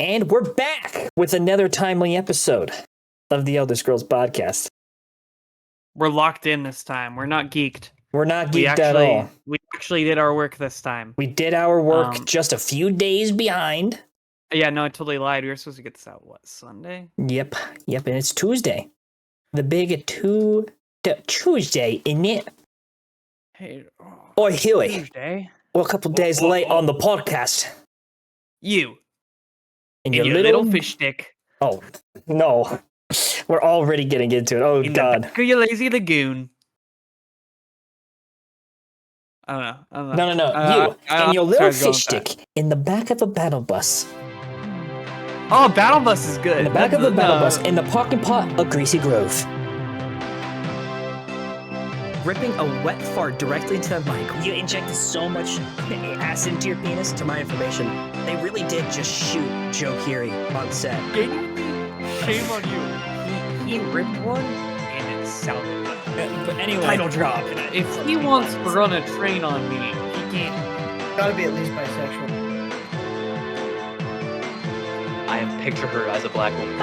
And we're back with another timely episode of the Elder Scrolls podcast. We're locked in this time. We're not geeked. We're not geeked at all. We actually did our work this time. We did our work just a few days behind. Yeah, no, I totally lied. We were supposed to get this out, what, Sunday? Yep, and it's Tuesday. The big Tuesday, isn't it? Hey, Oi, Huey. Tuesday? We're a couple days late on the podcast. You. And your little fish stick. Oh, no. We're already getting into it. Oh, God. The back of your lazy lagoon. I don't know. No. You and your little fish stick in the back of a battle bus. Oh, battle bus is good. In the back of the battle bus in the parking pot of Greasy Grove. Ripping a wet fart directly to the mic. You injected so much acid into your penis. To my information, they really did just shoot Joe Keery on set. Shame on you. He ripped one and it sounded good. But anyway, Title drop. If he wants to run a train on me, he can't. Gotta be at least bisexual. I picture her as a black woman.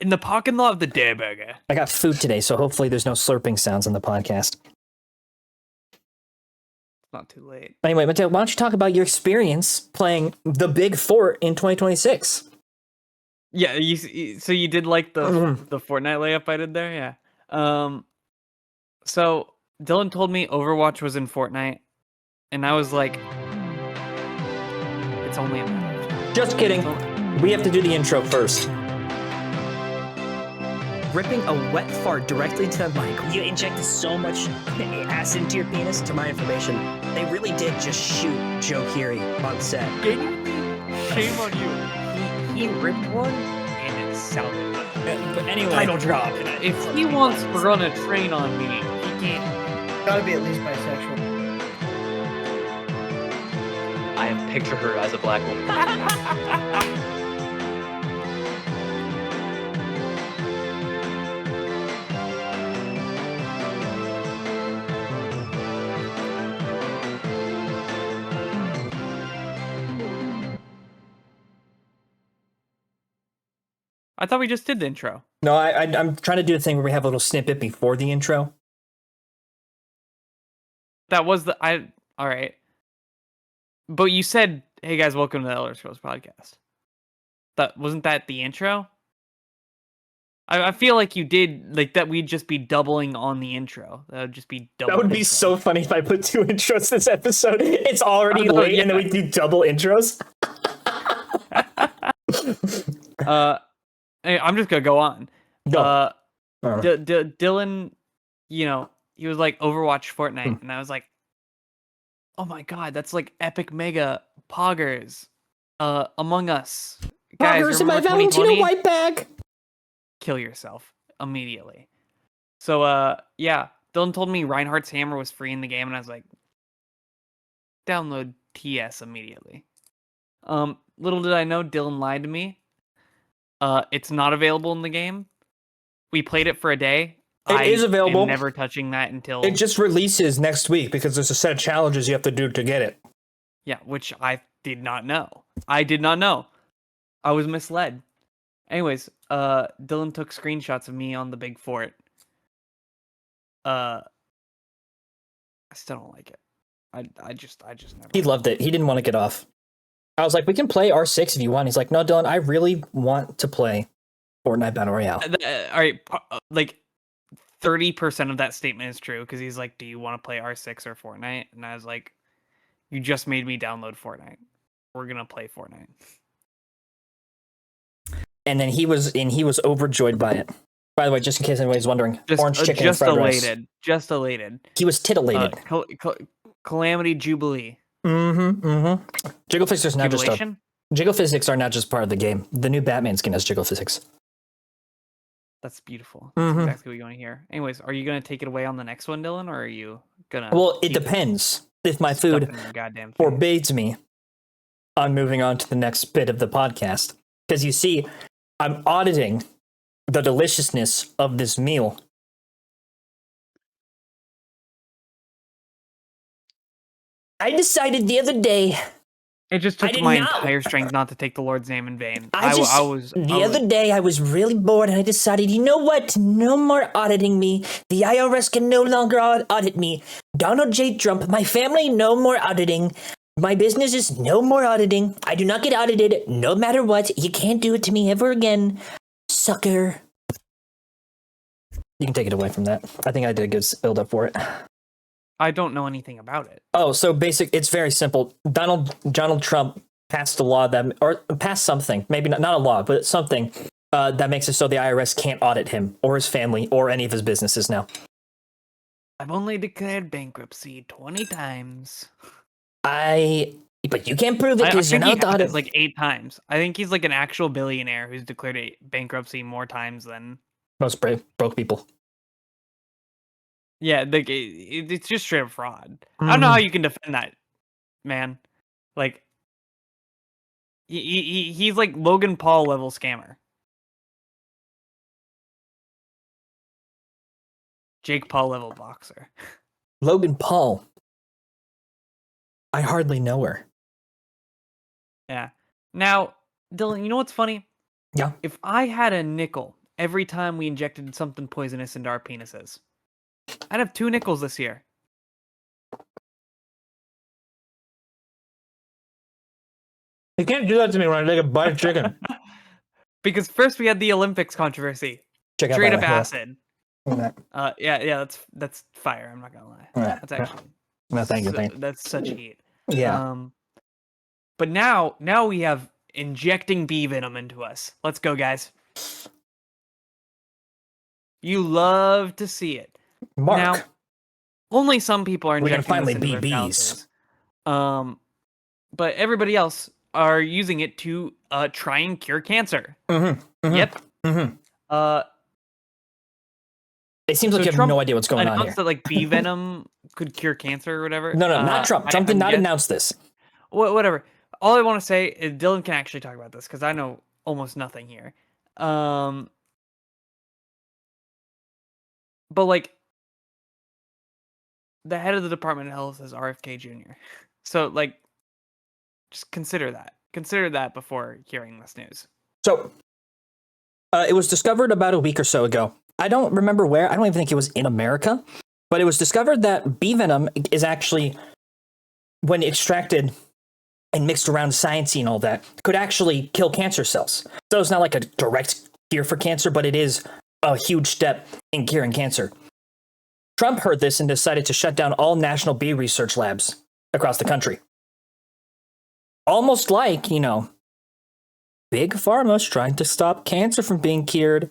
In the parking lot of the Dare Burger. I got food today, so hopefully there's no slurping sounds in the podcast. It's not too late. Anyway, Mateo, why don't you talk about your experience playing the Big Fort in 2026? Yeah, so you did like the Fortnite layup I did there? Yeah. So Dylan told me Overwatch was in Fortnite, and I was like, it's only a matter of time. Just kidding. We have to do the intro first. Ripping a wet fart directly to the mic. You injected so much acid into your penis. To my information, they really did just shoot Joe Keery on set. Shame on you. He ripped one and it sounded good. But anyway, Title drop. If he wants to run a train on me, he can't. Gotta be at least bisexual. I picture her as a black woman. I thought we just did the intro. No, I'm trying to do a thing where we have a little snippet before the intro. That was all right. But you said, "Hey guys, welcome to the Elder Scrolls podcast." Wasn't that the intro? I feel like you did like that. We'd just be doubling on the intro. That would just be double. That would be so funny if I put two intros this episode. It's already late, and then we do double intros. I'm just gonna go on. Go. Dylan, he was like Overwatch Fortnite, and I was like, oh my god, that's like epic mega poggers. Among Us. Guys, Poggers in my Valentino white bag. Kill yourself immediately. So yeah, Dylan told me Reinhardt's Hammer was free in the game, and I was like, download TS immediately. Little did I know, Dylan lied to me. It's not available in the game. We played it for a day. It is available. I'm never touching that until it just releases next week because there's a set of challenges you have to do to get it. Yeah, which I did not know. I was misled. Anyways, Dylan took screenshots of me on the Big Fort. I still don't like it. I just never. He loved it. He didn't want to get off. I was like, we can play R6 if you want. He's like, no, Dylan, I really want to play Fortnite Battle Royale. All right, like 30% of that statement is true because he's like, do you want to play R6 or Fortnite? And I was like, you just made me download Fortnite. We're going to play Fortnite. And then he was overjoyed by it. By the way, just in case anybody's wondering, orange chicken and fried rice. Just elated. He was titillated. Calamity Jubilee. Jiggle physics are not just part of the game. The new Batman skin has jiggle physics. That's beautiful. That's exactly what you want to hear. Anyways, are you going to take it away on the next one, Dylan, or are you going to... Well, it depends. if my Stuff food in your goddamn face. forbids me on moving on to the next bit of the podcast. Because you see, I'm auditing the deliciousness of this meal. I decided the other day. It just I took did my not- entire strength not to take the Lord's name in vain. The other day, I was really bored and I decided, you know what? No more auditing me. The IRS can no longer audit me. Donald J. Trump, my family, no more auditing. My business is no more auditing. I do not get audited no matter what. You can't do it to me ever again. Sucker. You can take it away from that. I think I did a good build up for it. I don't know anything about it. Oh, so it's very simple. Donald Trump passed a law or passed something, maybe not a law, but something that makes it so the IRS can't audit him or his family or any of his businesses now. I've only declared bankruptcy 20 times. But you can't prove it I because you're think not he the has audit. like 8 times. I think he's like an actual billionaire who's declared a bankruptcy more times than... Most broke people. Yeah, like it's just straight up fraud. I don't know how you can defend that, man. Like, he's like Logan Paul level scammer. Jake Paul level boxer. Logan Paul. I hardly know her. Yeah. Now, Dylan, you know what's funny? Yeah. If I had a nickel every time we injected something poisonous into our penises, I'd have 2 nickels this year. You can't do that to me when I take a bite of chicken. Because first we had the Olympics controversy. Check out Straight my up hair. acid. No, Yeah, that's fire. I'm not gonna lie. That's actually thank you. Thank you. that's such heat. Yeah. But now we have injecting bee venom into us. Let's go, guys. You love to see it. Mark. Now, only some people are We're gonna injecting finally this into be their bees. phalluses. But everybody else are using it to try and cure cancer. Yep. It seems like So you have Trump no idea what's going on here. announced that like bee venom could cure cancer or whatever. No, not Trump. Trump did not announce this. Whatever. All I want to say is Dylan can actually talk about this because I know almost nothing here. But like, the head of the Department of Health is RFK Jr. So like, just consider that. Consider that before hearing this news. So, it was discovered about a week or so ago. I don't remember where. I don't even think it was in America. But it was discovered that bee venom is actually, when extracted and mixed around sciencey and all that, could actually kill cancer cells. So it's not like a direct cure for cancer, but it is a huge step in curing cancer. Trump heard this and decided to shut down all national bee research labs across the country. Almost like, Big Pharma's trying to stop cancer from being cured.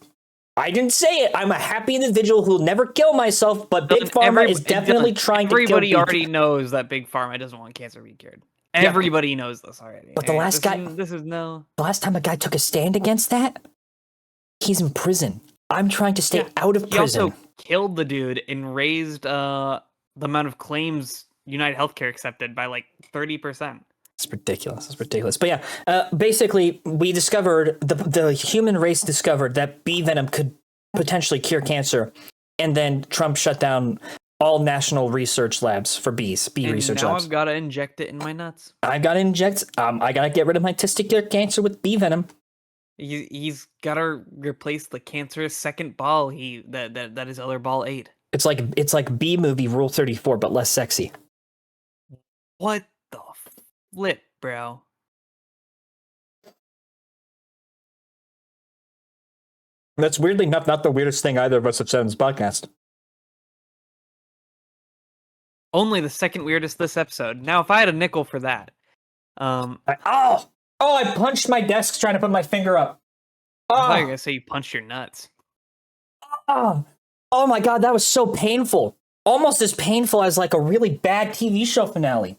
I didn't say it. I'm a happy individual who will never kill myself, but Big Pharma is definitely trying to kill people. Everybody already knows that Big Pharma doesn't want cancer to be cured. Everybody knows this already. But the last guy... The last time a guy took a stand against that, he's in prison. I'm trying to stay out of prison. He also killed the dude and raised the amount of claims United Healthcare accepted by like 30%. It's ridiculous. But yeah, basically, we discovered, the human race discovered that bee venom could potentially cure cancer. And then Trump shut down all national research labs for bees, research now labs. I've got to inject it in my nuts. I got to I got to get rid of my testicular cancer with bee venom. He's got to replace the cancerous second ball that his other ball ate. It's like Bee Movie Rule 34, but less sexy. What the flip, bro? That's weirdly not the weirdest thing either of us have said in this podcast. Only the second weirdest this episode. Now, if I had a nickel for that, I punched my desk trying to put my finger up. I thought you were gonna say you punched your nuts. Oh my god, that was so painful. Almost as painful as like a really bad TV show finale.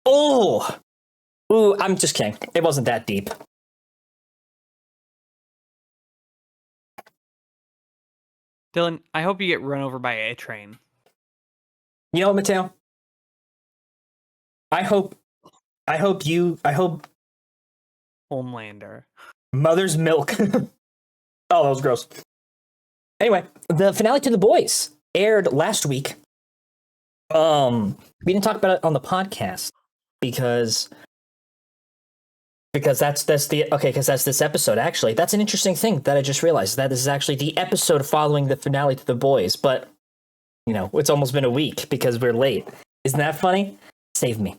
Oh, ooh, I'm just kidding. It wasn't that deep. Dylan, I hope you get run over by a train. You know what, Mateo? I hope Homelander. mother's milk. Oh, that was gross. Anyway, the finale to The Boys aired last week. We didn't talk about it on the podcast because that's this episode. Actually, that's an interesting thing that I just realized, that this is actually the episode following the finale to The Boys. But it's almost been a week because we're late. Isn't that funny? Save me.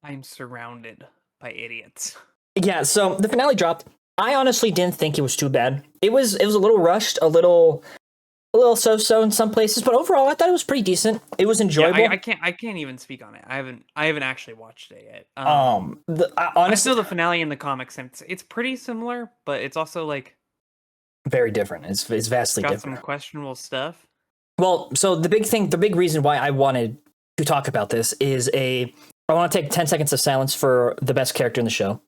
I'm surrounded by idiots. Yeah, so the finale dropped. I honestly didn't think it was too bad. It was a little rushed, a little so-so in some places, but overall I thought it was pretty decent. It was enjoyable. Yeah, I can't even speak on it. I haven't actually watched it yet. Honestly, I saw the finale in the comics, and it's pretty similar, but it's also like very different. It's vastly got different. some questionable stuff. Well, so the big reason why I wanted to talk about this is I want to take 10 seconds of silence for the best character in the show,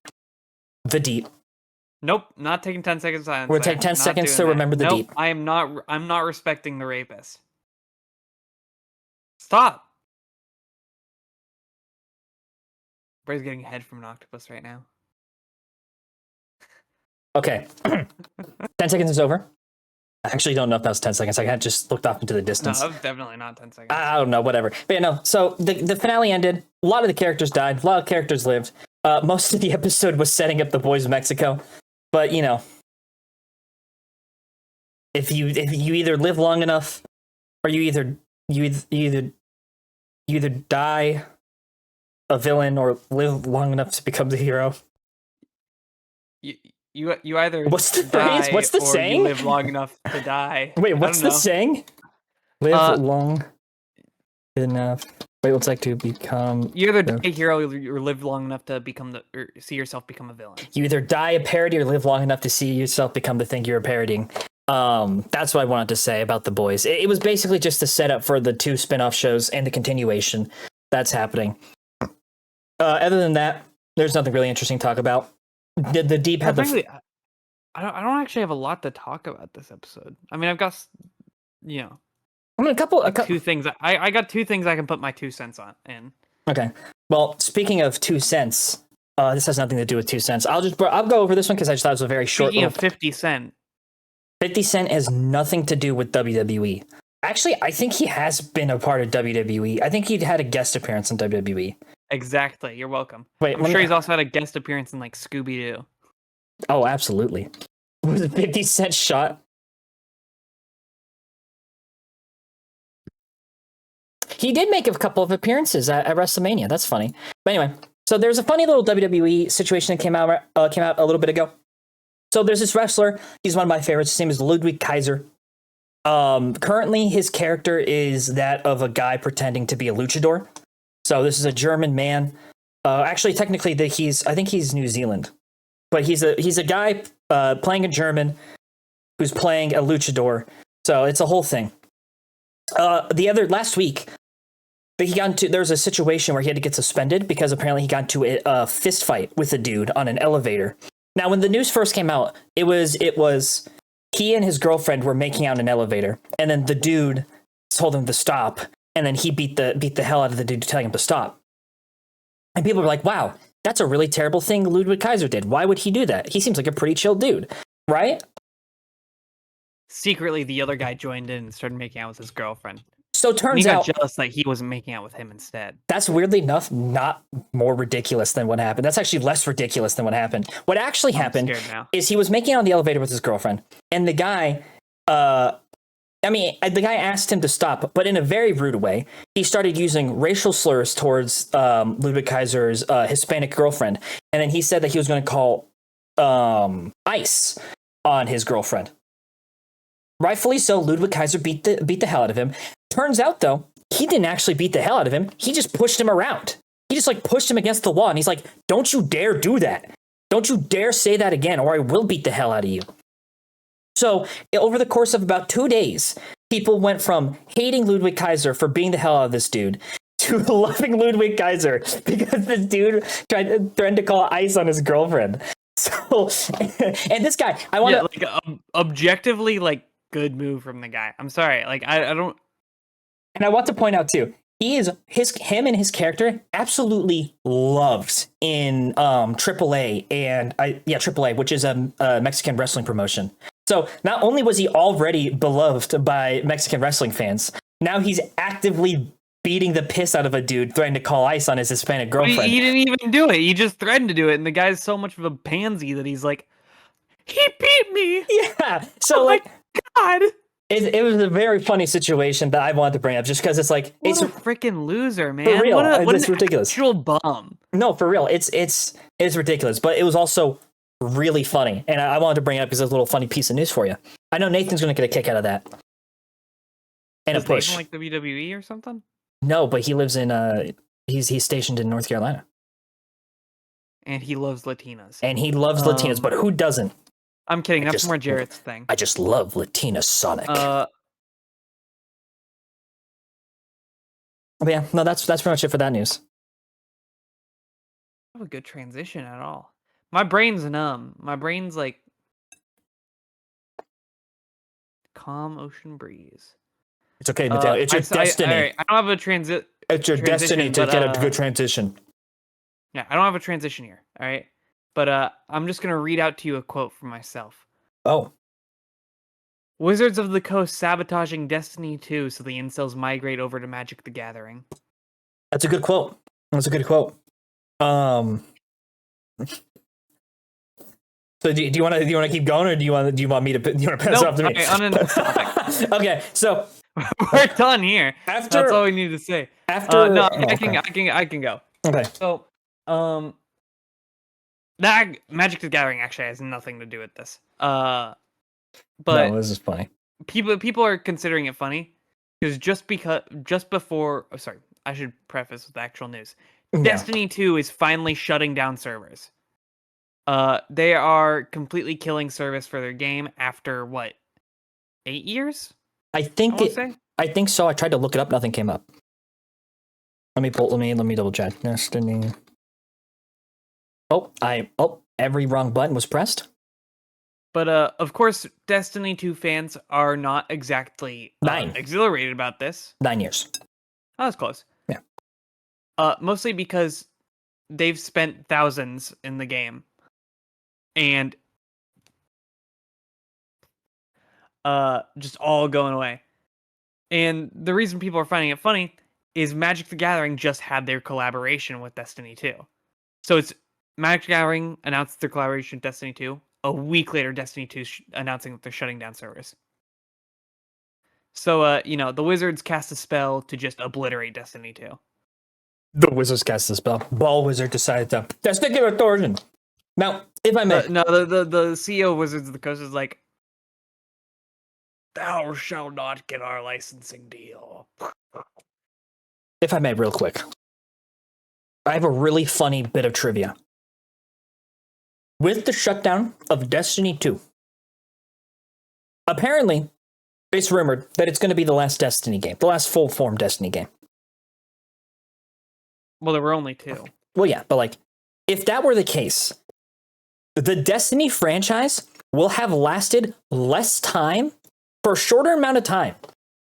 the Deep. Nope, not taking 10 seconds of silence. We're taking 10 seconds to remember the Deep. I'm not respecting the rapist. Stop. Bray's getting a head from an octopus right now. Okay. 10 seconds is over. I actually don't know if that was 10 seconds. I had just looked off into the distance. No, that was definitely not 10 seconds. I don't know, whatever. But yeah, no, so the finale ended. A lot of the characters died. A lot of characters lived. Most of the episode was setting up the boys of Mexico. But, if you either live long enough, or you either die a villain or live long enough to become the hero. You either what's the die phrase? What's the or saying? you live long enough to die. Wait, what's the saying? Live long enough. Wait, what's like to become? You either die a hero or live long enough to or see yourself become a villain. You either die a parody or live long enough to see yourself become the thing you're parodying. That's what I wanted to say about The Boys. It was basically just a setup for the 2 spin-off shows and the continuation that's happening. Other than that, there's nothing really interesting to talk about. The Deep had frankly, I don't actually have a lot to talk about this episode. I mean, I've got I mean, two things. I got 2 things I can put my 2 cents on in. Okay. Well, speaking of 2 cents, this has nothing to do with 2 cents. I'll go over this one because I just thought it was a very short. Speaking of 50 Cent. 50 Cent has nothing to do with WWE. Actually, I think he has been a part of WWE. I think he had a guest appearance in WWE. Exactly. You're welcome. Wait, I'm sure he's also had a guest appearance in like Scooby-Doo. Oh, absolutely. Was it 50 Cent shot? He did make a couple of appearances at WrestleMania. That's funny. But anyway, so there's a funny little WWE situation that came out a little bit ago. So there's this wrestler. He's one of my favorites. His name is Ludwig Kaiser. Currently, his character is that of a guy pretending to be a luchador. So this is a German man. Actually, technically, I think he's New Zealand, but he's a guy playing a German who's playing a luchador. So it's a whole thing. Last week, there was a situation where he had to get suspended because apparently he got into a fist fight with a dude on an elevator. Now, when the news first came out, it was he and his girlfriend were making out in an elevator, and then the dude told him to stop, and then he beat the hell out of the dude telling him to stop. And people were like, "Wow, that's a really terrible thing Ludwig Kaiser did. Why would he do that? He seems like a pretty chill dude, right?" Secretly, the other guy joined in and started making out with his girlfriend. So it turns he got out jealous that he wasn't making out with him instead. That's weirdly enough not more ridiculous than what happened. That's actually less ridiculous than what happened. What actually happened is he was making out on the elevator with his girlfriend, and the guy, the guy asked him to stop, but in a very rude way. He started using racial slurs towards Ludwig Kaiser's Hispanic girlfriend, and then he said that he was going to call ICE on his girlfriend. Rightfully so, Ludwig Kaiser beat the hell out of him. Turns out, though, he didn't actually beat the hell out of him. He just pushed him around. He just pushed him against the wall, and he's like, "Don't you dare do that. Don't you dare say that again, or I will beat the hell out of you." So, over the course of about 2 days, people went from hating Ludwig Kaiser for beating the hell out of this dude to loving Ludwig Kaiser because this dude threatened to call ICE on his girlfriend. So, and this guy, I want to. Yeah, like objectively, like good move from the guy. I'm sorry, like I don't. And I want to point out too, him and his character absolutely loved in AAA and AAA, which is a Mexican wrestling promotion. So not only was he already beloved by Mexican wrestling fans, now he's actively beating the piss out of a dude threatening to call ice on his Hispanic girlfriend. He didn't even do it. He just threatened to do it, and the guy's so much of a pansy that he's like, he beat me. Yeah. So Oh my like, God. it was a very funny situation that I wanted to bring up just because it's like What it's a freaking loser, man. real, What it's an ridiculous. actual bum. No, for real. It's ridiculous, but it was also really funny. And I wanted to bring it up because it's a little funny piece of news for you. I know Nathan's going to get a kick out of that. And Does a push. Nathan like WWE or something? No, but he lives in he's stationed in North Carolina. And he loves Latinas. And he loves Latinas, but who doesn't? I'm kidding. That's just- more Jarrett's thing. I just love Latina Sonic. Uh, But yeah, no, that's pretty much it for that news. have a good transition at all. My brain's numb. My brain's like calm ocean breeze. It's okay, Mateo. It's your destiny. Alright, I don't have a transit. It's your destiny transition, to but, get a good transition. Yeah, I don't have a transition here. All right, but I'm just gonna read out to you a quote from myself. Oh, Wizards of the Coast sabotaging Destiny 2 so the incels migrate over to Magic the Gathering. that's a good quote. That's a good quote. So do you want to keep going, or do you want me to pass it off to me? Okay, on another topic. Okay, so We're done here. after That's all we need to say. after No, oh, I okay. can go. Okay. So, that Magic the Gathering actually has nothing to do with this. But No, this is funny. people are considering it funny because just before, oh, sorry, I should preface with actual news. Yeah. Destiny 2 is finally shutting down servers. They are completely killing service for their game after what, 8 years? I think I wanna say? I think so. I tried to look it up. Nothing came up. Let me double check. Destiny. Every wrong button was pressed. But of course, Destiny 2 fans are not exactly 9. exhilarated about this. 9 years. Oh, that's close. Yeah. Mostly because they've spent thousands in the game, and just all going away. And the reason people are finding it funny is Magic the Gathering just had their collaboration with Destiny 2. So it's Magic the Gathering announced their collaboration with Destiny 2. A week later, Destiny 2 announcing that they're shutting down servers. So, the Wizards cast a spell to just obliterate Destiny 2. The Wizards cast the spell. Ball Wizard decided to testicular torsion. Now, if I may, No, the CEO of Wizards of the Coast is like, thou shalt not get our licensing deal. if I may, real quick, I have a really funny bit of trivia. With the shutdown of Destiny 2, apparently, it's rumored that it's going to be the last Destiny game, the last full-form Destiny game. Well, there were only 2. Well, yeah, but like, if that were the case, the Destiny franchise will have lasted less time, for a shorter amount of time,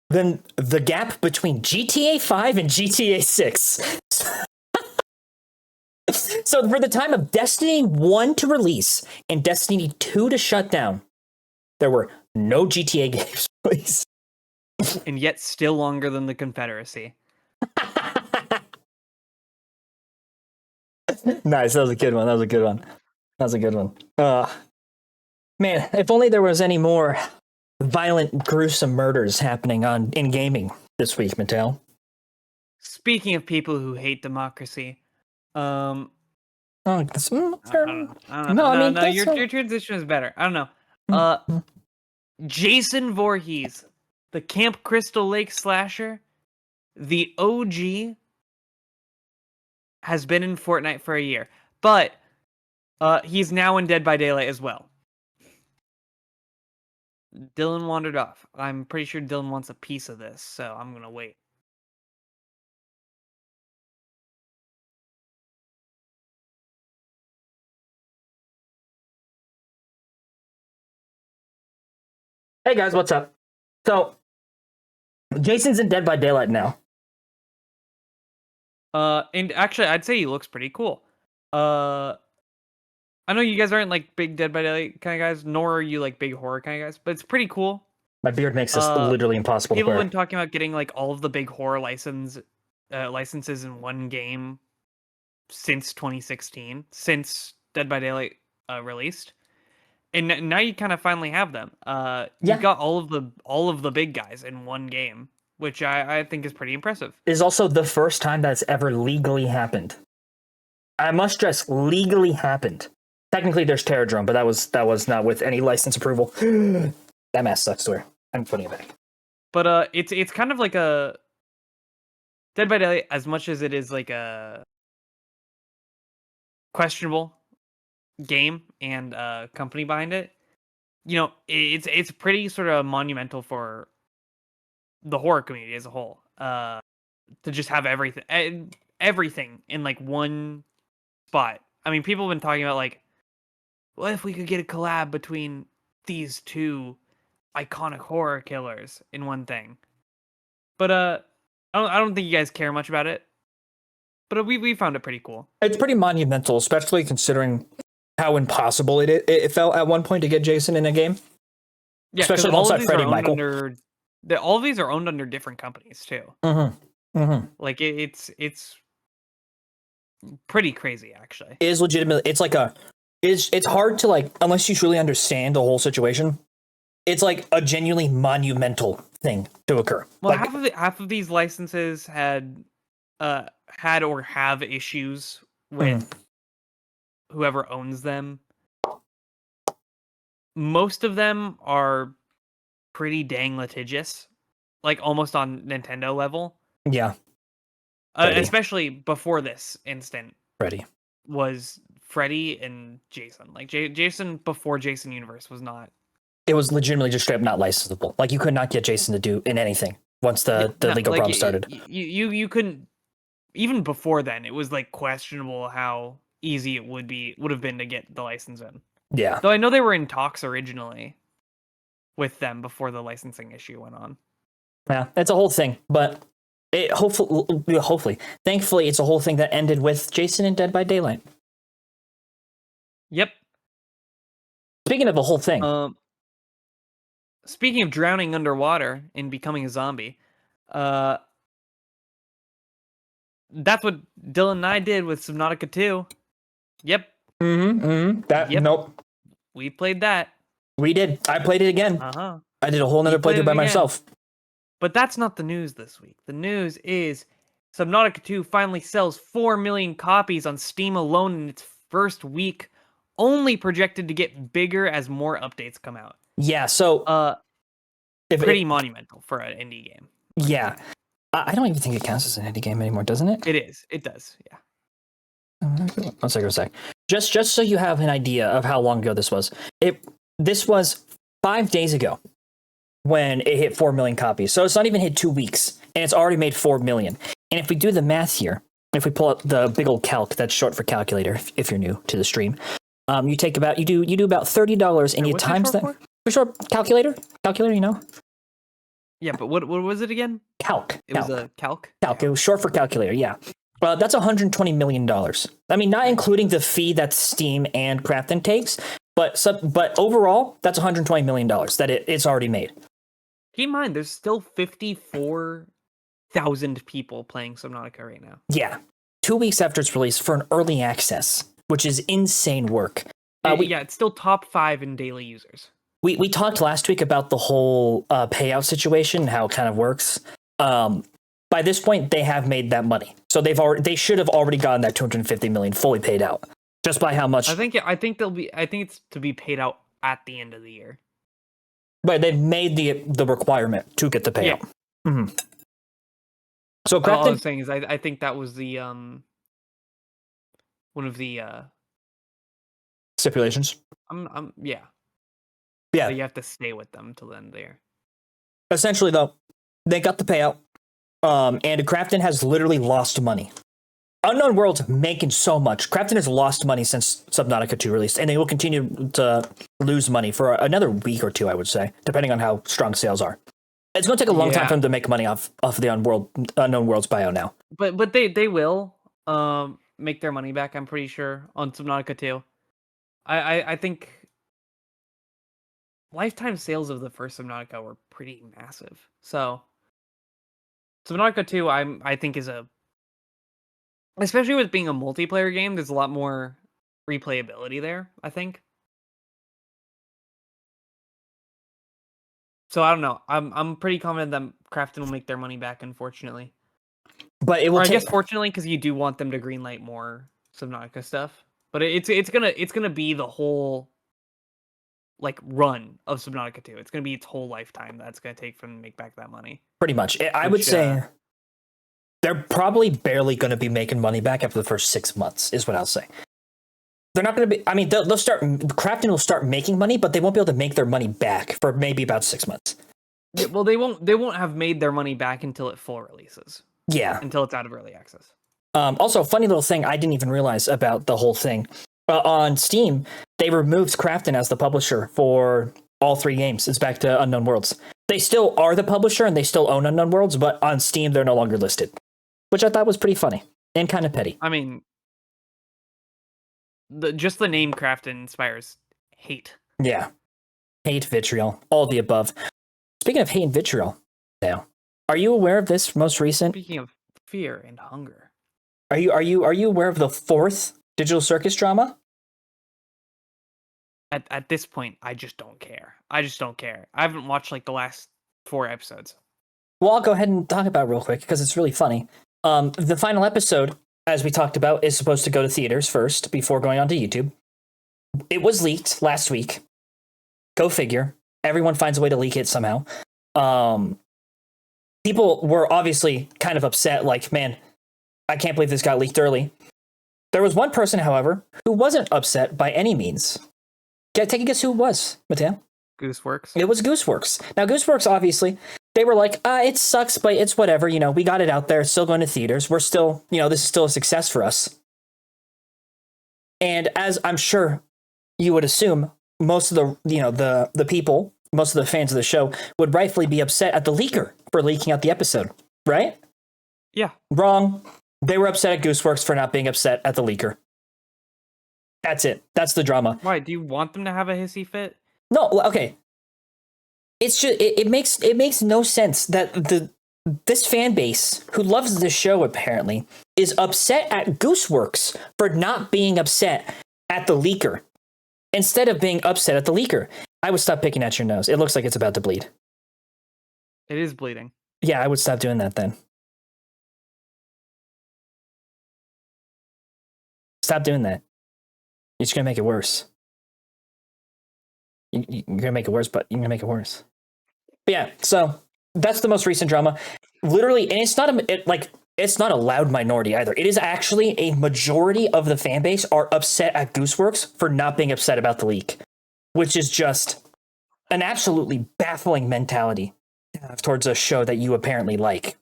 than the gap between GTA 5 and GTA 6. So for the time of Destiny 1 to release and Destiny 2 to shut down, there were no GTA games released. And yet still longer than the Confederacy. Nice, that was a good one. That was a good one. Man, if only there was any more violent, gruesome murders happening in gaming this week, Mattel. Speaking of people who hate democracy, Oh, that's, I don't know. No, your transition is better. I don't know. Jason Voorhees, the Camp Crystal Lake slasher, the OG, has been in Fortnite for a year, but he's now in Dead by Daylight as well. Dylan wandered off. I'm pretty sure Dylan wants a piece of this, so I'm gonna wait. Hey guys, what's up? So, Jason's in Dead by Daylight now. And actually, I'd say he looks pretty cool. I know you guys aren't like big Dead by Daylight kind of guys, nor are you like big horror kind of guys, but it's pretty cool. My beard makes this literally impossible to People have wear. been talking about getting like all of the big horror licenses in one game since 2016, since Dead by Daylight released, and now you kind of finally have them. Yeah. You've got all of the big guys in one game, which I think is pretty impressive. Is also the first time that's ever legally happened. I must stress, legally happened. Technically, there's Terradrome, but that was not with any license approval. That mask sucks. Swear, I'm putting it back. But it's kind of like a Dead by Daylight, as much as it is like a questionable game and company behind it. You know, it's pretty sort of monumental for the horror community as a whole. To just have everything in like one spot. I mean, people have been talking about like, what if we could get a collab between these two iconic horror killers in one thing? But I don't think you guys care much about it. But we found it pretty cool. It's pretty monumental, especially considering how impossible it felt at one point to get Jason in a game. Yeah, Especially all of alongside these Freddy are and owned Michael. all of these are owned under different companies too. Mm-hmm. Mm-hmm. Like it's pretty crazy actually. It is legitimately. It's like it's hard to like unless you truly understand the whole situation. It's like a genuinely monumental thing to occur. Well, Like, half of these licenses had or have issues with whoever owns them. Most of them are pretty dang litigious, like almost on Nintendo level. yeah, Freddy. Especially before this instant Freddy. was Freddy and Jason. Like Jason before Jason Universe was not. It was legitimately just straight up not licensable. Like you could not get Jason to do in anything once the legal problem started. You couldn't. Even before then, it was like questionable how easy it would have been to get the license in. Yeah. Though I know they were in talks originally with them before the licensing issue went on. Yeah, it's a whole thing, but it hopefully, thankfully, it's a whole thing that ended with Jason in Dead by Daylight. Yep. Speaking of a whole thing, Speaking of drowning underwater and becoming a zombie, that's what Dylan and I did with Subnautica 2. Yep. That nope, We played that. we did. I played it again. Uh-huh. I did a whole nother played playthrough it by again. myself. But that's not the news this week. The news is Subnautica 2 finally sells 4 million copies on Steam alone in its first week, only projected to get bigger as more updates come out. Yeah, so pretty monumental for an indie game. Yeah, I don't even think it counts as an indie game anymore, doesn't it? It is. It does. Yeah. One sec. Just so you have an idea of how long ago this was. This was 5 days ago when it hit 4 million copies. So it's not even hit 2 weeks, and it's already made 4 million. And if we do the math here, if we pull up the big old calc, that's short for calculator. If you're new to the stream, you take about you do about $30, and you times that. For short calculator, you know. Yeah, but what was it again? Calc. It was a calc. Calc. It was short for calculator. Yeah. That's $120 million. I mean, not including the fee that Steam and Crafton takes, but overall, that's $120 million that it's already made. Keep in mind, there's still 54,000 people playing Subnautica right now. Yeah. 2 weeks after its release for an early access, which is insane work. Yeah, it's still top 5 in daily users. We talked last week about the whole payout situation, how it kind of works. By this point, they have made that money, so they should have already gotten that 250 million fully paid out, just by how much. I think it's to be paid out at the end of the year. But they've made the requirement to get the payout. Yeah. Mm-hmm. So all I'm saying is, I think that was the one of the stipulations. Yeah. Yeah. So you have to stay with them till the end of the year. Essentially, though, they got the payout. And Crafton has literally lost money Unknown Worlds making so much. Krafton has lost money since Subnautica 2 released, and they will continue to lose money for another week or two, I would say, depending on how strong sales are. It's going to take a long time for them to make money off the Unknown Worlds bio now. But they will make their money back, I'm pretty sure, on Subnautica 2. I think lifetime sales of the first Subnautica were pretty massive. So Subnautica 2 I think is especially with being a multiplayer game, there's a lot more replayability there, I think. So I don't know. I'm pretty confident that Krafton will make their money back, unfortunately. But it will I guess fortunately, because you do want them to greenlight more Subnautica stuff. But it's gonna be the whole like run of Subnautica 2. It's gonna be its whole lifetime that's gonna take for them to make back that money. Pretty much. I would say they're probably barely going to be making money back after the first 6 months, is what I'll say. They're not going to be. I mean, they'll start. Krafton will start making money, but they won't be able to make their money back for maybe about 6 months. Yeah, well, they won't have made their money back until it full releases. Yeah. Until it's out of early access. Also, funny little thing I didn't even realize about the whole thing. On Steam, they removed Krafton as the publisher for all 3 games. It's back to Unknown Worlds. They still are the publisher and they still own Unknown Worlds, but on Steam, they're no longer listed, which I thought was pretty funny and kind of petty. I mean, just the name Krafton inspires hate. Yeah. Hate, vitriol, all the above. Speaking of hate and vitriol, now, are you aware of this most recent? Speaking of fear and hunger, are you aware of the 4th Digital Circus drama? At this point, I just don't care. I haven't watched like the last 4 episodes. Well, I'll go ahead and talk about it real quick because it's really funny. The final episode, as we talked about, is supposed to go to theaters first before going onto YouTube. It was leaked last week. Go figure. Everyone finds a way to leak it somehow. People were obviously kind of upset, like, man, I can't believe this got leaked early. There was one person, however, who wasn't upset by any means. Take a guess who it was, Mateo. Gooseworks. It was Gooseworks. Now, Gooseworks, obviously, they were like, it sucks, but it's whatever. You know, we got it out there. It's still going to theaters. We're still, this is still a success for us. And as I'm sure you would assume, most of the people, most of the fans of the show would rightfully be upset at the leaker for leaking out the episode, right? Yeah. Wrong. They were upset at Gooseworks for not being upset at the leaker. That's it. That's the drama. Why? Do you want them to have a hissy fit? No, okay. It's just it makes no sense that this fan base who loves this show apparently is upset at Gooseworks for not being upset at the leaker instead of being upset at the leaker. I would stop picking at your nose. It looks like it's about to bleed. It is bleeding. Yeah, I would stop doing that then. Stop doing that. You're just gonna make it worse. You're gonna make it worse, but you're gonna make it worse. But yeah, so that's the most recent drama. Literally, and it's not a loud minority either. It is actually a majority of the fan base are upset at Gooseworks for not being upset about the leak, which is just an absolutely baffling mentality to have towards a show that you apparently like,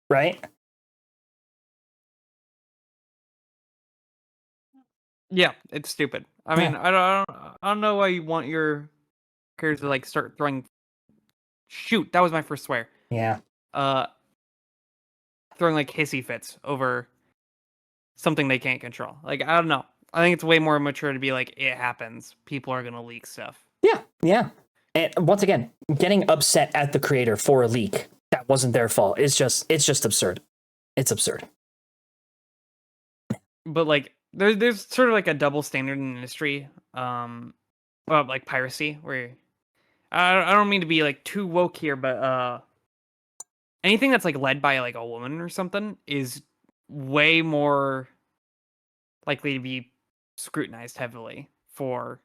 right? Yeah, it's stupid. I mean, I don't know why you want your characters to like start throwing. Shoot, that was my first swear. Yeah. Throwing like hissy fits over something they can't control. Like, I don't know. I think it's way more mature to be like, it happens. People are gonna leak stuff. Yeah. And once again, getting upset at the creator for a leak that wasn't their fault. It's just absurd. It's absurd. But like, there's sort of like a double standard in the industry, well, like piracy, where I don't mean to be like too woke here, but anything that's like led by like a woman or something is way more likely to be scrutinized heavily for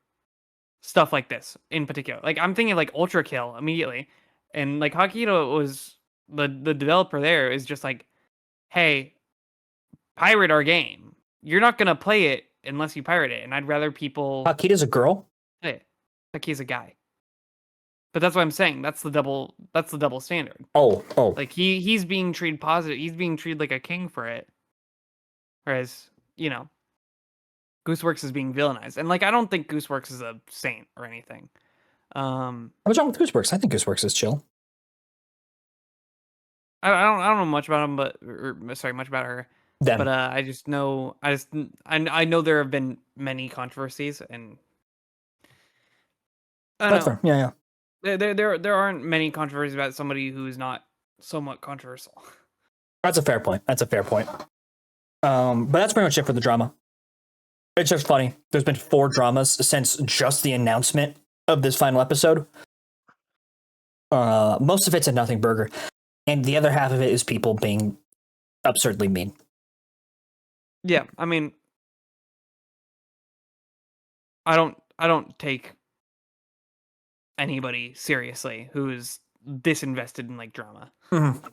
stuff like this in particular. Like, I'm thinking like Ultra Kill immediately, and like Hakito was the developer there is just like, hey, pirate our game. You're not gonna play it unless you pirate it, and I'd rather people. Hakita's a girl? Play it. Haki's a guy. But that's what I'm saying. That's the double standard. Oh. Like he's being treated positive. He's being treated like a king for it. Whereas, Gooseworks is being villainized. And like I don't think Gooseworks is a saint or anything. What's wrong with Gooseworks? I think Gooseworks is chill. I don't know much about him, much about her. Them. But I know there have been many controversies, and I That's don't know. fair. Yeah. There aren't many controversies about somebody who is not somewhat controversial. That's a fair point. But that's pretty much it for the drama. It's just funny. There's been 4 dramas since just the announcement of this final episode. Most of it's a nothing burger, and the other half of it is people being absurdly mean. Yeah, I mean, I don't take anybody seriously who is disinvested in like drama. Mhm.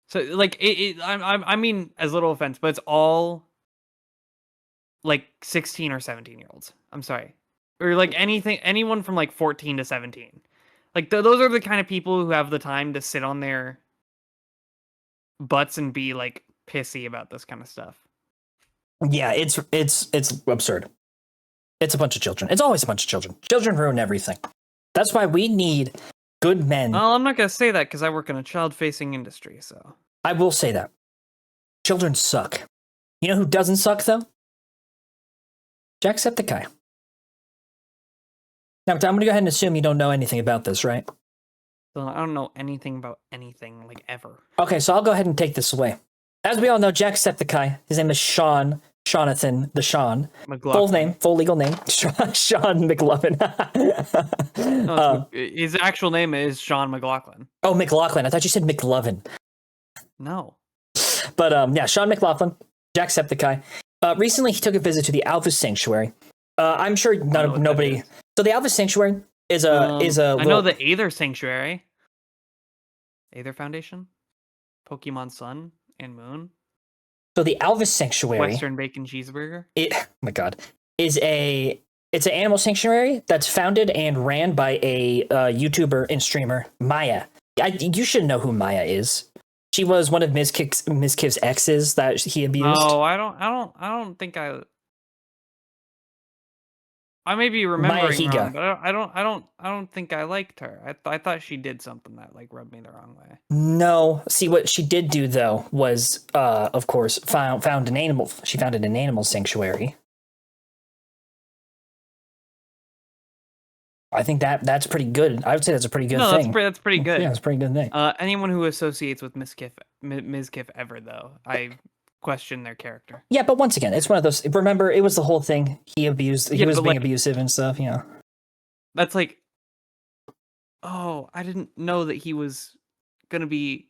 So like I mean, as little offense, but it's all like 16 or 17-year-olds. I'm sorry, or like anyone from like 14 to 17. Like those are the kind of people who have the time to sit on their butts and be like pissy about this kind of stuff. Yeah, it's absurd. It's a bunch of children. It's always a bunch of children. Children ruin everything. That's why we need good men. Well, I'm not gonna say that because I work in a child-facing industry. So I will say that. Children suck. You know who doesn't suck, though? Jacksepticeye. Now, I'm going to go ahead and assume you don't know anything about this, right? I don't know anything about anything, like, ever. Okay, so I'll go ahead and take this away. As we all know, Jacksepticeye, his name is Jonathan the Sean. McLaughlin. Full legal name, Sean McLovin. No, his actual name is Sean McLaughlin. Oh, McLaughlin. I thought you said McLovin. No. But yeah, Sean McLaughlin, Jacksepticeye. Recently, he took a visit to the Alpha Sanctuary. I'm sure nobody. So the Alpha Sanctuary is a I know the Aether Sanctuary, Aether Foundation, Pokemon Sun and Moon. So the Alpha Sanctuary, Western Bacon Cheeseburger. Oh my God, it's an animal sanctuary that's founded and ran by a YouTuber and streamer, Maya. You should know who Maya is. She was one of Ms. Kiv's exes that he abused. Oh, I don't think I may be remembering wrong, but I don't think I liked her. I thought she did something that like rubbed me the wrong way. No, see what she did do though was, of course, found an animal. She founded an animal sanctuary. I think that's pretty good. I would say that's a pretty good thing. That's pretty good. Yeah, it's a pretty good thing. Anyone who associates with Ms. Kiff ever though, I question their character. Yeah, but once again, it's one of those. Remember, it was the whole thing. He was being abusive and stuff. Yeah, that's like, oh, I didn't know that he was gonna be,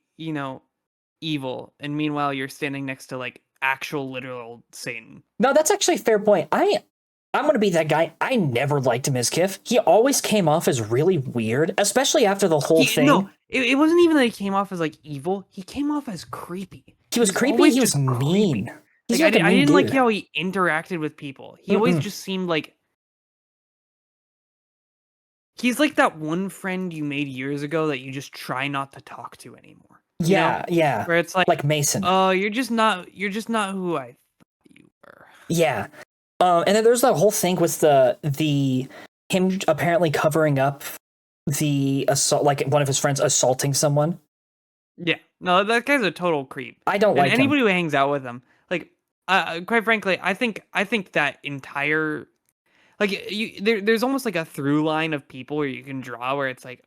evil, and meanwhile you're standing next to like actual literal Satan. No, that's actually a fair point. I'm gonna be that guy. I never liked Ms. Kiff. He always came off as really weird, especially after the whole thing. No, it wasn't even that he came off as like evil. He came off as creepy. He was creepy. He was mean. Like, I didn't like how he interacted with people. He always just seemed like he's like that one friend you made years ago that you just try not to talk to anymore. Yeah. Where it's like Mason. Oh, you're just not who I thought you were. Yeah. And then there's that whole thing with the him apparently covering up the assault, like one of his friends assaulting someone. Yeah, no, that guy's a total creep. I don't like anybody who hangs out with him. Like, quite frankly, I think that entire there's almost like a through line of people where you can draw where it's like,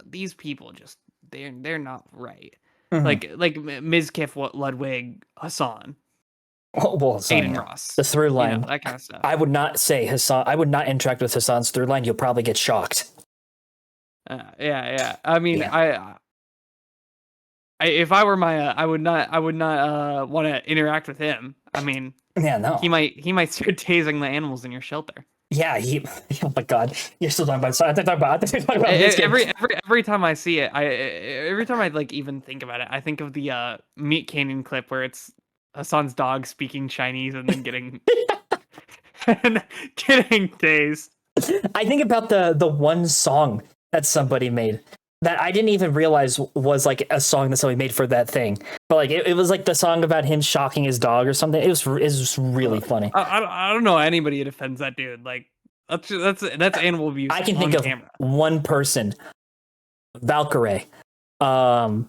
these people just they're not right. Mm-hmm. Like Ms. Kiff, Ludwig, Hassan. Well, Aiden Ross. The through line. That kind of stuff. I would not say Hassan. I would not interact with Hassan's through line. You'll probably get shocked. Yeah. I mean, I if I were Maya, I would not want to interact with him. I mean, yeah, no. He might start tasing the animals in your shelter. Yeah, oh my God, you're still talking about. I think talking about every time I see it, every time I like even think about it, I think of the Meat Canyon clip where it's Hassan's dog speaking Chinese and then getting tased. I think about the one song that somebody made that I didn't even realize was like a song that somebody made for that thing. But like it was like the song about him shocking his dog or something. It was really funny. I don't know anybody who defends that dude. Like that's animal abuse. I can on think of camera. one person, Valkyrie. But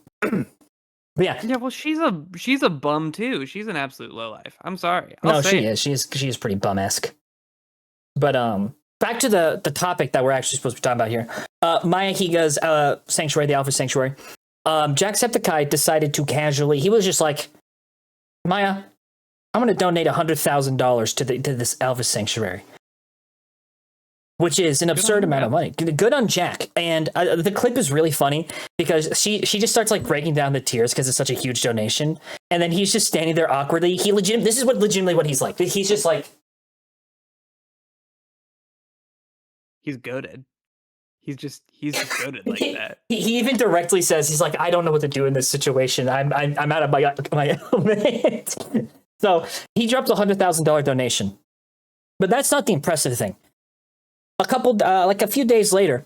yeah. Yeah, well, she's a bum too. She's an absolute lowlife. I'm sorry. No, she is. She is pretty bum-esque. But back to the topic that we're actually supposed to be talking about here. Maya Higa's Sanctuary, the Alpha Sanctuary. Jacksepticeye decided to casually. He was just like, Maya, I'm going to donate $100,000 to this Alpha Sanctuary, which is an absurd amount of money. Good on Jack. And the clip is really funny because she just starts like breaking down the tears because it's such a huge donation. And then he's just standing there awkwardly. This is legitimately what he's like. He's just like, He's goated. He's just goated like that. He even directly says, he's like, I don't know what to do in this situation. I'm out of my element. So he drops a $100,000 donation. But that's not the impressive thing. A few days later,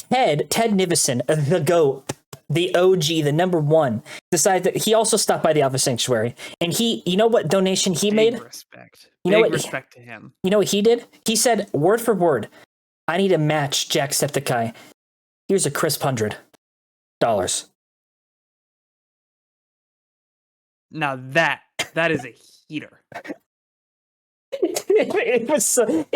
Ted Nivison, the GOAT, the OG, the number one, decided that he also stopped by the Alpha Sanctuary. And you know what donation he made? Respect. Big respect to him. You know what he did? He said, word for word, I need a match, Jacksepticeye. Here's a crisp $100. Now that is a heater. It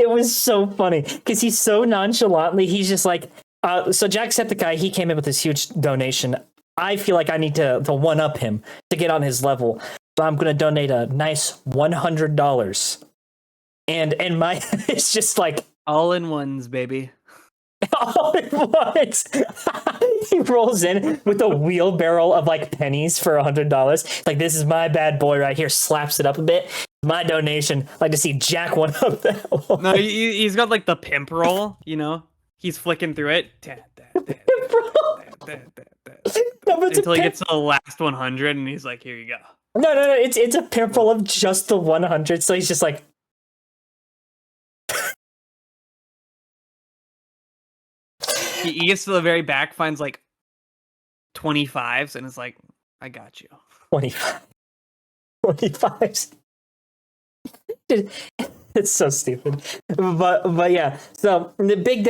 was so funny because he's so nonchalantly. He's just like, so Jacksepticeye, he came in with this huge donation. I feel like I need to one up him to get on his level. So I'm going to donate a nice $100. And my it's just like All in ones, baby. all at once. He rolls in with a wheelbarrow of like pennies for $100. Like, this is my bad boy right here. Slaps it up a bit. My donation. Like to see Jack one up that one. No, he's got like the pimp roll. You know, he's flicking through it. No, but Until he gets to the last 100, and he's like, "Here you go." No. It's a pimple of just the 100. So he's just like, He gets to the very back, finds like 25s, and is like, "I got you." 25. 25s. Dude, it's so stupid. But yeah. So the big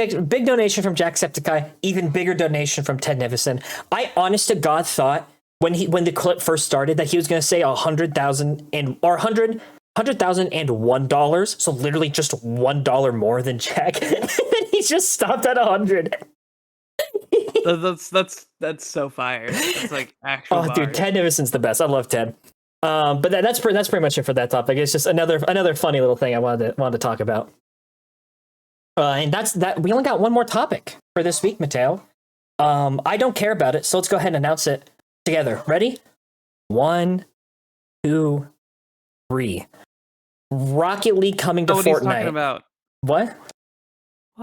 donation from Jacksepticeye, even bigger donation from Ted Nivison. I honest to God thought when the clip first started that he was going to say $100,001, so literally just $1 more than Jack. And then he just stopped at 100. That's so fire. It's like actual. Oh, dude, bars. Ted Nivison's the best. I love Ted. But that's pretty much it for that topic. It's just another funny little thing I wanted to talk about. And that's that. We only got one more topic for this week, Mateo. I don't care about it, so let's go ahead and announce it together. Ready? 1, 2, 3. Rocket League coming to What he's Fortnite. talking about? What?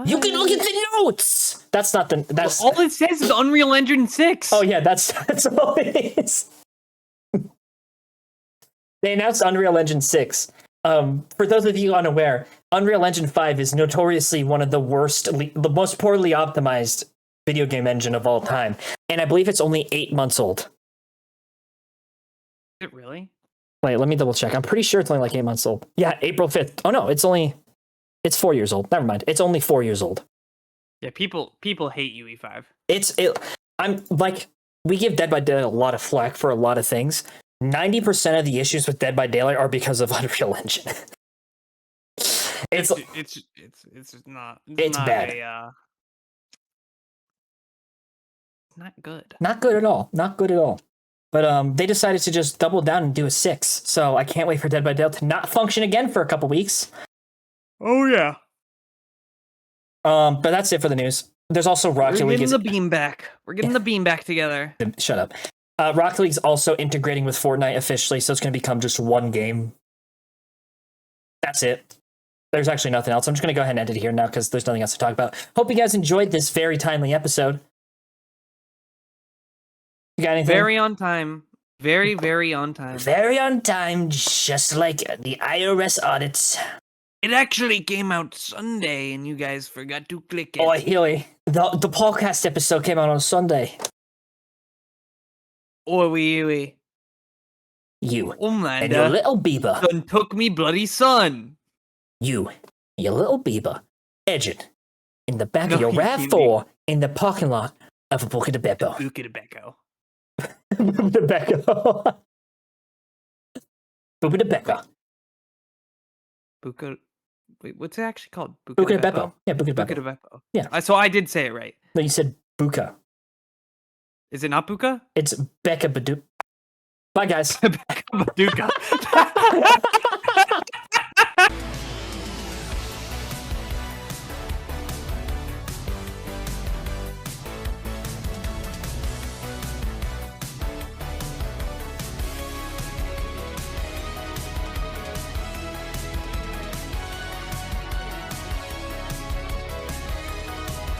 You can look at the notes. That's not the. That's all it says is Unreal Engine 6. Oh yeah, that's all it is. They announced Unreal Engine 6. For those of you unaware, Unreal Engine 5 is notoriously one of the most poorly optimized video game engine of all time, and I believe it's only 8 months old. Is it really? Wait, let me double check. I'm pretty sure it's only like 8 months old. Yeah, April 5th. Oh no, it's 4 years old. Never mind. It's only 4 years old. Yeah, people hate UE5. I'm like, we give Dead by Daylight a lot of flack for a lot of things. 90% of the issues with Dead by Daylight are because of Unreal Engine. It's not. It's not bad. Not good. Not good at all. Not good at all. But they decided to just double down and do a 6. So I can't wait for Dead by Daylight to not function again for a couple weeks. Oh yeah. But that's it for the news. There's also Rocket League. We're getting the beam back. We're getting the beam back together. Shut up. Rocket League's also integrating with Fortnite officially, so it's going to become just one game. That's it. There's actually nothing else. I'm just going to go ahead and end it here now because there's nothing else to talk about. Hope you guys enjoyed this very timely episode. You got anything? Very on time. Very, very on time. Very on time, just like the IRS audits. It actually came out Sunday, and you guys forgot to click it. Oh, Healy, the podcast episode came out on Sunday. Oh, wee. You Oh, man. and your little Bieber. Done took me bloody son. You, your little Bieber, edging in the back No, of your you RAV4 in the parking lot of a Buca de Beppo. Buca de Becco. Buca de Becco. Buca de Becco. Buca. Wait, what's it actually called? Buca de Beppo. Yeah, Buca de Buca de Beppo. Beppo. Yeah. So I did say it right. No, you said Buca. Is it not Buca? It's Becca Badu. Bye, guys. Becca Baduka.